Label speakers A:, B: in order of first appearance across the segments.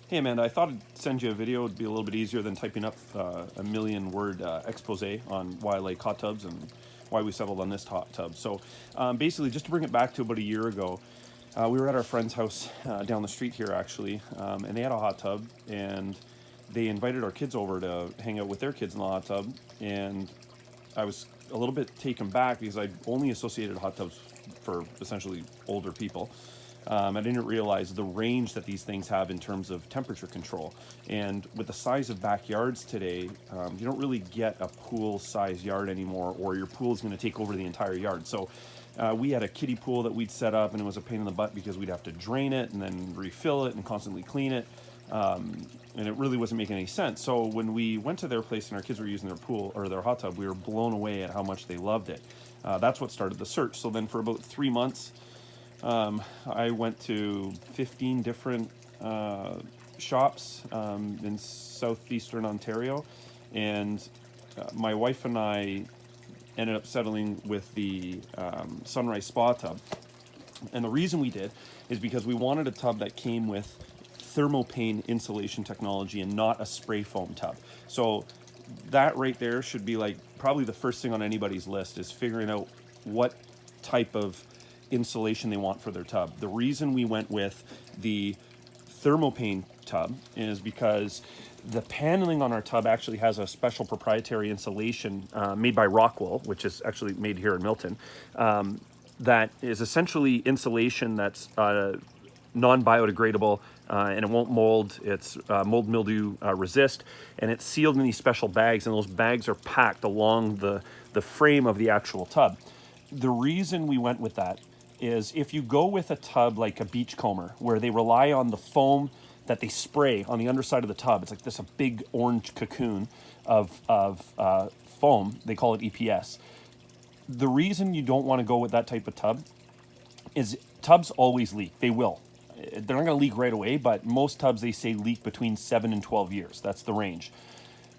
A: Hey Amanda, I thought I'd send you a video. It'd be a little bit easier than typing up a million word expose on why I like hot tubs and why we settled on this hot tub. So basically, just to bring it back to about a year ago, we were at our friend's house down the street here actually, and they had a hot tub, and they invited our kids over to hang out with their kids in the hot tub. And I was a little bit taken back because I only associated hot tubs for essentially older people. I didn't realize the range that these things have in terms of temperature control. And with the size of backyards today, you don't really get a pool size yard anymore, or your pool is going to take over the entire yard. So we had a kiddie pool that we'd set up, and it was a pain in the butt because we'd have to drain it and then refill it and constantly clean it. And it really wasn't making any sense. So when we went to their place and our kids were using their pool or their hot tub, we were blown away at how much they loved it. That's what started the search. So then for about 3 months, I went to 15 different shops in southeastern Ontario, and my wife and I ended up settling with the Sunrise Spa tub. And the reason we did is because we wanted a tub that came with thermopane insulation technology and not a spray foam tub. So that right there should be like probably the first thing on anybody's list, is figuring out what type of insulation they want for their tub. The reason we went with the thermopane tub is because the paneling on our tub actually has a special proprietary insulation made by Rockwell, which is actually made here in Milton, that is essentially insulation that's non-biodegradable, and it won't mold. It's mold mildew resist, and it's sealed in these special bags, and those bags are packed along the frame of the actual tub. The reason we went with that is if you go with a tub like a beachcomber, where they rely on the foam that they spray on the underside of the tub, it's like this a big orange cocoon of foam, they call it EPS. The reason you don't want to go with that type of tub is tubs always leak. They will. They're not going to leak right away, but most tubs, they say, leak between 7 and 12 years. That's the range.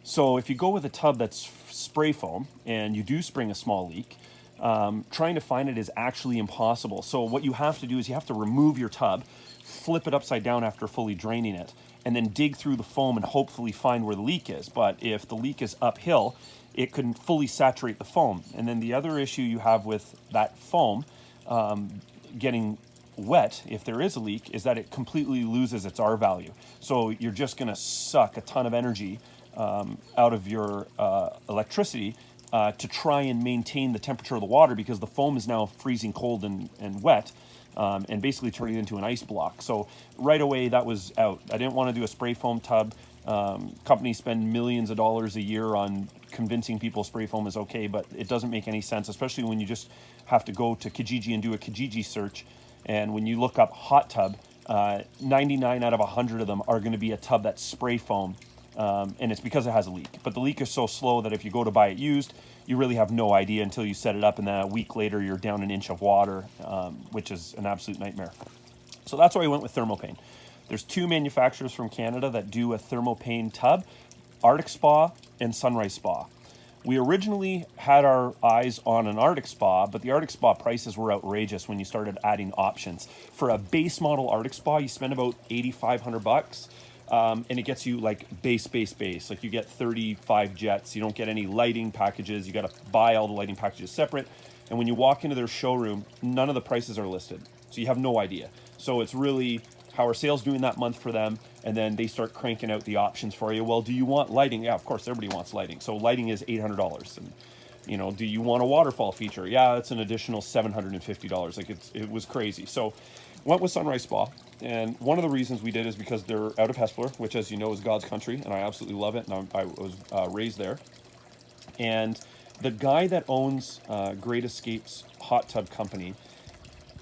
A: So if you go with a tub that's spray foam and you do spring a small leak, trying to find it is actually impossible. So what you have to do is you have to remove your tub, flip it upside down after fully draining it, and then dig through the foam and hopefully find where the leak is. But if the leak is uphill, it can fully saturate the foam. And then the other issue you have with that foam getting wet, if there is a leak, is that it completely loses its R value. So you're just going to suck a ton of energy out of your electricity to try and maintain the temperature of the water, because the foam is now freezing cold and wet, and basically turning it into an ice block. So right away, that was out. I didn't want to do a spray foam tub. Companies spend millions of dollars a year on convincing people spray foam is okay, but it doesn't make any sense, especially when you just have to go to Kijiji and do a Kijiji search. And when you look up hot tub, 99 out of 100 of them are going to be a tub that's spray foam, and it's because it has a leak. But the leak is so slow that if you go to buy it used, you really have no idea until you set it up, and then a week later you're down an inch of water, which is an absolute nightmare. So that's why we went with thermopane. There's 2 manufacturers from Canada that do a thermopane tub, Arctic Spa and Sunrise Spa. We originally had our eyes on an Arctic Spa, but the Arctic Spa prices were outrageous when you started adding options. For a base model Arctic Spa, you spend about $8,500, and it gets you like base. Like you get 35 jets. You don't get any lighting packages. You got to buy all the lighting packages separate. And when you walk into their showroom, none of the prices are listed, so you have no idea. So it's really how are sales doing that month for them, and then they start cranking out the options for you. Well, do you want lighting? Yeah, of course, everybody wants lighting. So lighting is $800, and do you want a waterfall feature? Yeah, it's an additional $750. Like it was crazy. So went with Sunrise Spa, and one of the reasons we did is because they're out of Hespeler, which, as you know, is God's country, and I absolutely love it, and I was raised there. And the guy that owns Great Escapes Hot Tub Company,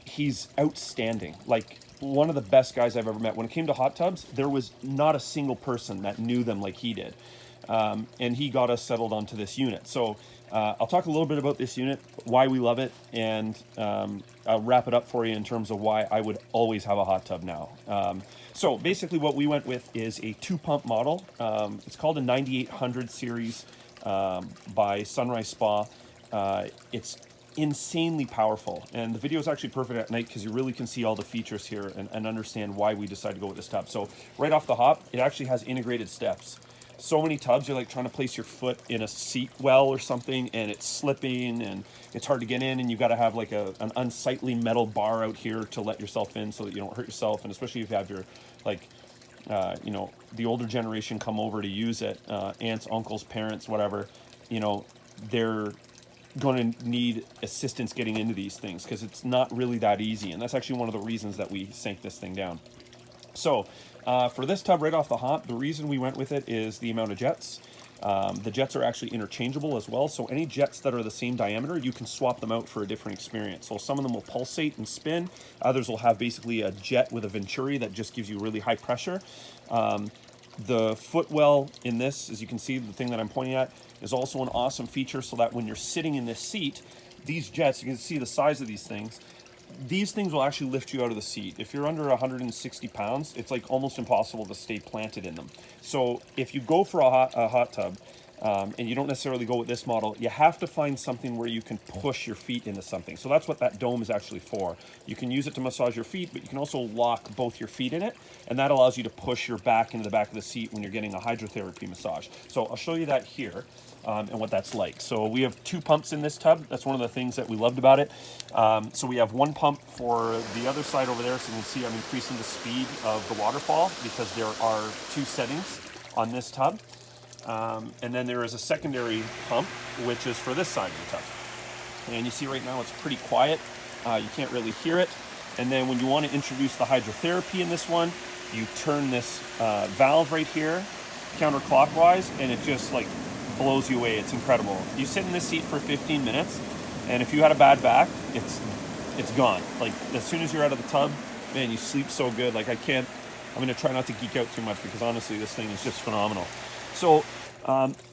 A: he's outstanding. Like, one of the best guys I've ever met. When it came to hot tubs, there was not a single person that knew them like he did. And he got us settled onto this unit. So I'll talk a little bit about this unit, why we love it, and I'll wrap it up for you in terms of why I would always have a hot tub now. So basically what we went with is a 2-pump model. It's called a 9800 series by Sunrise Spa. It's insanely powerful. And the video is actually perfect at night because you really can see all the features here and understand why we decided to go with this tub. So right off the hop, it actually has integrated steps. So many tubs, you're like trying to place your foot in a seat well or something, and it's slipping and it's hard to get in, and you got to have like an unsightly metal bar out here to let yourself in so that you don't hurt yourself. And especially if you have your, like, you know, the older generation come over to use it, aunts, uncles, parents, whatever, you know, they're going to need assistance getting into these things because it's not really that easy. And that's actually one of the reasons that we sank this thing down. So for this tub right off the hop, the reason we went with it is the amount of jets. The jets are actually interchangeable as well. So any jets that are the same diameter, you can swap them out for a different experience. So some of them will pulsate and spin. Others will have basically a jet with a venturi that just gives you really high pressure. The footwell in this, as you can see, the thing that I'm pointing at, is also an awesome feature so that when you're sitting in this seat, these jets, you can see the size of these things will actually lift you out of the seat. If you're under 160 pounds, it's like almost impossible to stay planted in them. So if you go for a hot tub, and you don't necessarily go with this model, you have to find something where you can push your feet into something. So that's what that dome is actually for. You can use it to massage your feet, but you can also lock both your feet in it, and that allows you to push your back into the back of the seat when you're getting a hydrotherapy massage. So I'll show you that here. And what that's like. So we have 2 pumps in this tub. That's one of the things that we loved about it. So we have 1 pump for the other side over there. So you can see I'm increasing the speed of the waterfall because there are 2 settings on this tub. And then there is a secondary pump, which is for this side of the tub. And you see right now it's pretty quiet. You can't really hear it. And then when you want to introduce the hydrotherapy in this one, you turn this valve right here counterclockwise, and it just like blows you away. It's incredible. You sit in this seat for 15 minutes, and if you had a bad back, it's gone. Like as soon as you're out of the tub, man, you sleep so good. Like I'm going to try not to geek out too much because honestly, this thing is just phenomenal. So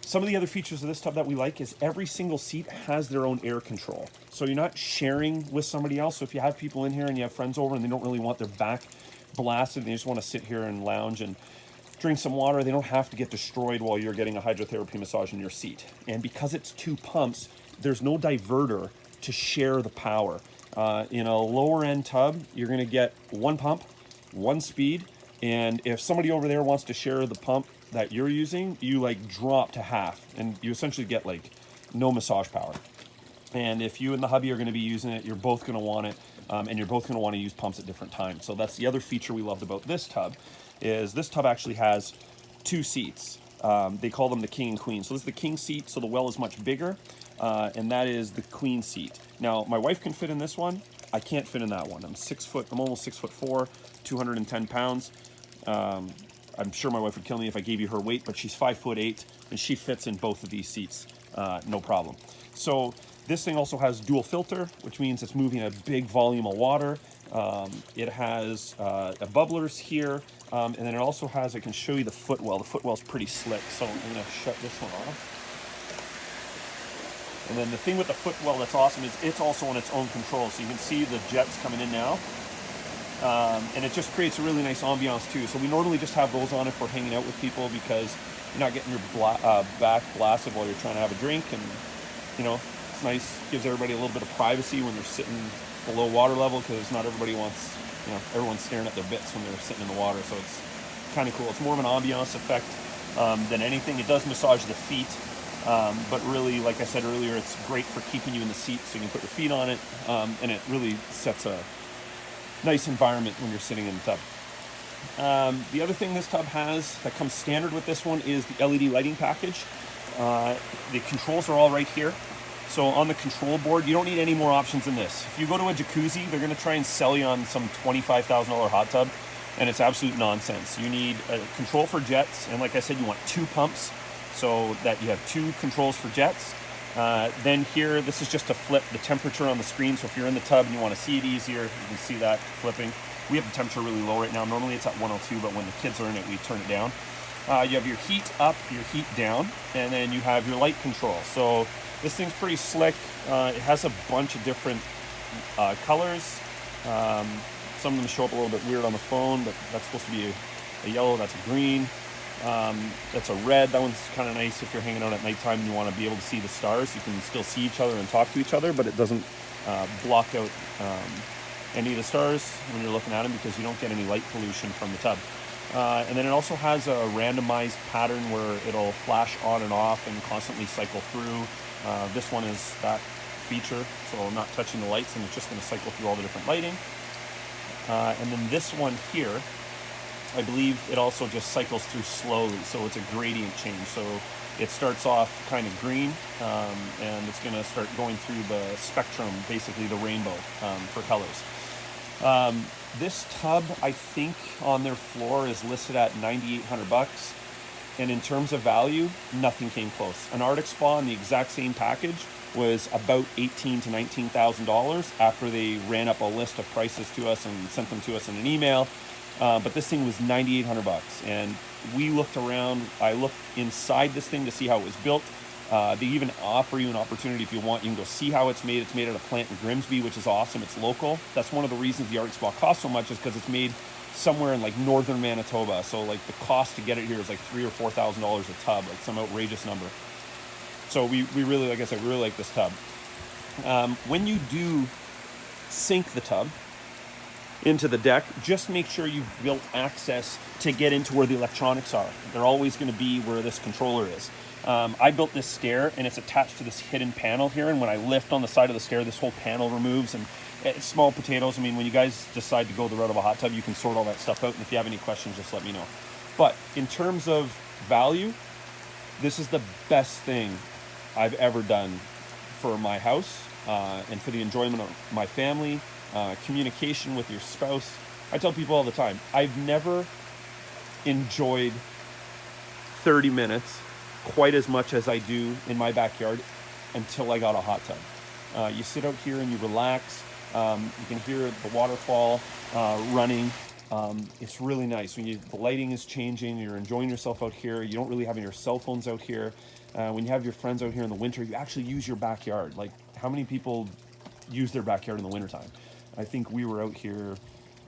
A: some of the other features of this tub that we like is every single seat has their own air control. So you're not sharing with somebody else. So if you have people in here and you have friends over and they don't really want their back blasted, they just want to sit here and lounge and drink some water, they don't have to get destroyed while you're getting a hydrotherapy massage in your seat. And because it's 2 pumps, there's no diverter to share the power. In a lower end tub, you're going to get 1 pump, 1 speed, and if somebody over there wants to share the pump that you're using, you like drop to half, and you essentially get like no massage power. And if you and the hubby are going to be using it, you're both going to want it, and you're both going to want to use pumps at different times. So that's the other feature we loved about this tub, is this tub actually has 2 seats. They call them the king and queen. So this is the king seat, so the well is much bigger, and that is the queen seat. Now, my wife can fit in this one. I can't fit in that one. I'm almost 6'4", 210 pounds. I'm sure my wife would kill me if I gave you her weight, but she's 5'8", and she fits in both of these seats, no problem. So this thing also has dual filter, which means it's moving a big volume of water. It has bubblers here, and then it also has, I can show you the footwell. The footwell's pretty slick, so I'm going to shut this one off. And then the thing with the footwell that's awesome is it's also on its own control, so you can see the jets coming in now. And it just creates a really nice ambiance too. So we normally just have those on if we're hanging out with people because you're not getting your back blasted while you're trying to have a drink, and you know, it's nice, gives everybody a little bit of privacy when they're sitting below water level, because not everybody wants, you know, everyone's staring at their bits when they're sitting in the water. So it's kind of cool. It's more of an ambiance effect than anything. It does massage the feet, but really, like I said earlier, it's great for keeping you in the seat so you can put your feet on it, and it really sets a nice environment when you're sitting in the tub. The other thing this tub has that comes standard with this one is the LED lighting package. The controls are all right here. So on the control board, you don't need any more options than this. If you go to a jacuzzi, they're going to try and sell you on some $25,000 hot tub, and it's absolute nonsense. You need a control for jets, and like I said, you want 2 pumps so that you have 2 controls for jets. Then here, this is just to flip the temperature on the screen. So if you're in the tub and you want to see it easier, you can see that flipping. We have the temperature really low right now. Normally it's at 102, but when the kids are in it, we turn it down. You have your heat up, your heat down, and then you have your light control. So this thing's pretty slick. It has a bunch of different colors. Some of them show up a little bit weird on the phone, but that's supposed to be a yellow, that's a green. That's a red. That one's kind of nice if you're hanging out at nighttime and you want to be able to see the stars. You can still see each other and talk to each other, but it doesn't block out any of the stars when you're looking at them because you don't get any light pollution from the tub. And then it also has a randomized pattern where it'll flash on and off and constantly cycle through. This one is that feature, so not touching the lights, and it's just going to cycle through all the different lighting. And then this one here, I believe it also just cycles through slowly, so it's a gradient change. So it starts off kind of green, and it's going to start going through the spectrum, basically the rainbow for colors. This tub, I think, on their floor is listed at $9,800, and in terms of value, nothing came close. An Arctic Spa in the exact same package was about $18,000 to $19,000 after they ran up a list of prices to us and sent them to us in an email. But this thing was $9,800, and we looked around. I looked inside this thing to see how it was built. They even offer you an opportunity if you want. You can go see how it's made. It's made at a plant in Grimsby, which is awesome. It's local. That's one of the reasons the Arctic Spa costs so much, is because it's made somewhere in like northern Manitoba. So like the cost to get it here is like $3,000 or $4,000 a tub, like some outrageous number. So we really, like I said, we really like this tub. When you do sink the tub into the deck, just make sure you've built access to get into where the electronics are. They're always going to be where this controller is. I built this stair, and it's attached to this hidden panel here, and when I lift on the side of the stair, this whole panel removes, and it's small potatoes. I mean, when you guys decide to go the route of a hot tub, you can sort all that stuff out, and if you have any questions, just let me know. But in terms of value, this is the best thing I've ever done for my house, and for the enjoyment of my family, communication with your spouse. I tell people all the time, I've never enjoyed 30 minutes quite as much as I do in my backyard until I got a hot tub. You sit out here and you relax. You can hear the waterfall running. It's really nice. When the lighting is changing, you're enjoying yourself out here. You don't really have your cell phones out here. When you have your friends out here in the winter, you actually use your backyard. Like, how many people use their backyard in the wintertime? I think we were out here,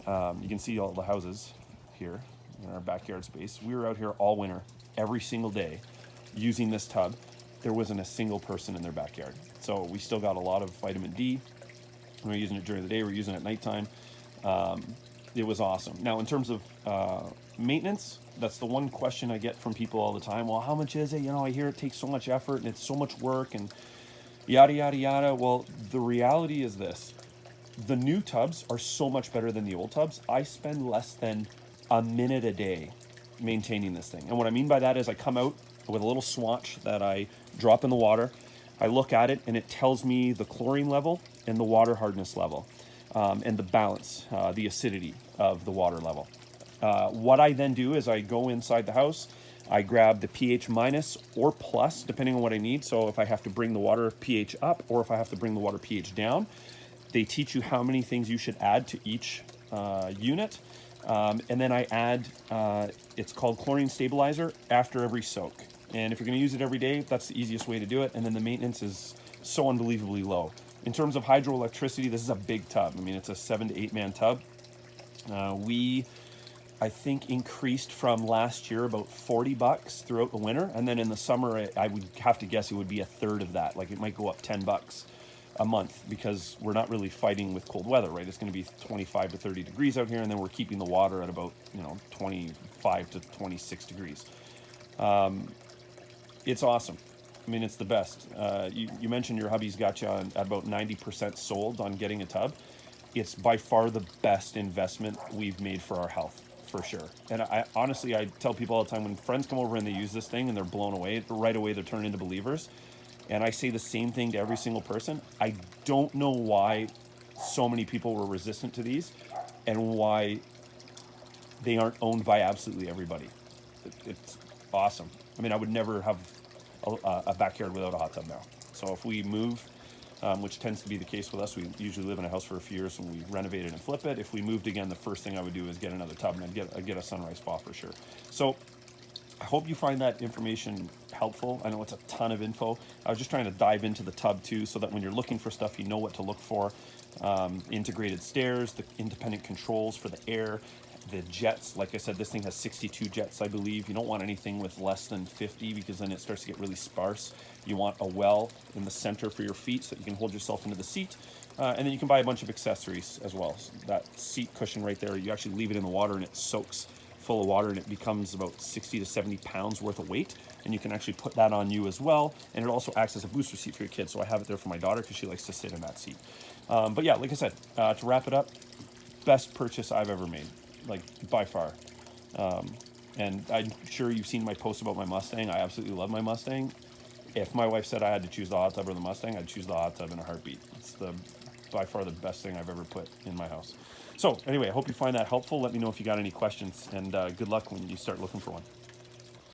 A: you can see all the houses here in our backyard space. We were out here all winter, every single day, using this tub. There wasn't a single person in their backyard. So we still got a lot of vitamin D. We're using it during the day, we're using it at nighttime. It was awesome. Now, in terms of maintenance, that's the one question I get from people all the time. Well, how much is it? You know, I hear it takes so much effort and it's so much work and yada, yada, yada. Well, the reality is this. The new tubs are so much better than the old tubs. I spend less than a minute a day maintaining this thing. And what I mean by that is I come out with a little swatch that I drop in the water. I look at it and it tells me the chlorine level and the water hardness level, and the balance, the acidity of the water level. What I then do is I go inside the house, I grab the pH minus or plus, depending on what I need. So if I have to bring the water pH up or if I have to bring the water pH down, they teach you how many things you should add to each unit. And then I add, it's called chlorine stabilizer, after every soak. And if you're going to use it every day, that's the easiest way to do it. And then the maintenance is so unbelievably low. In terms of hydroelectricity, this is a big tub. I mean, it's a 7 to 8 man tub. We, I think, increased from last year about $40 throughout the winter. And then in the summer, I would have to guess it would be a third of that. Like, it might go up $10 a month because we're not really fighting with cold weather, right? It's going to be 25 to 30 degrees out here, and then we're keeping the water at about, 25 to 26 degrees. It's awesome. I mean, it's the best. You mentioned your hubby's got you on at about 90% sold on getting a tub. It's by far the best investment we've made for our health, for sure. And I honestly, I tell people all the time, when friends come over and they use this thing and they're blown away, right away they're turned into believers. And I say the same thing to every single person. I don't know why so many people were resistant to these and why they aren't owned by absolutely everybody. It's awesome. I mean, I would never have a backyard without a hot tub now. So if we move, which tends to be the case with us, we usually live in a house for a few years and we renovate it and flip it. If we moved again, the first thing I would do is get another tub, and I'd get a sunrise spa for sure. So I hope you find that information helpful. I know it's a ton of info. I was just trying to dive into the tub too, so that when you're looking for stuff, you know what to look for. Integrated stairs, the independent controls for the air, The jets, like I said, this thing has 62 jets, I believe. You don't want anything with less than 50 because then it starts to get really sparse. You want a well in the center for your feet so that you can hold yourself into the seat. And then you can buy a bunch of accessories as well. So that seat cushion right there, you actually leave it in the water and it soaks full of water and it becomes about 60 to 70 pounds worth of weight. And you can actually put that on you as well. And it also acts as a booster seat for your kids. So I have it there for my daughter because she likes to sit in that seat. But yeah, like I said, to wrap it up, best purchase I've ever made, like by far. And I'm sure you've seen my post about my Mustang. I absolutely love my Mustang. If my wife said I had to choose the hot tub or the Mustang, I'd choose the hot tub in a heartbeat. It's by far the best thing I've ever put in my house. So anyway, I hope you find that helpful. Let me know if you got any questions, and good luck when you start looking for one.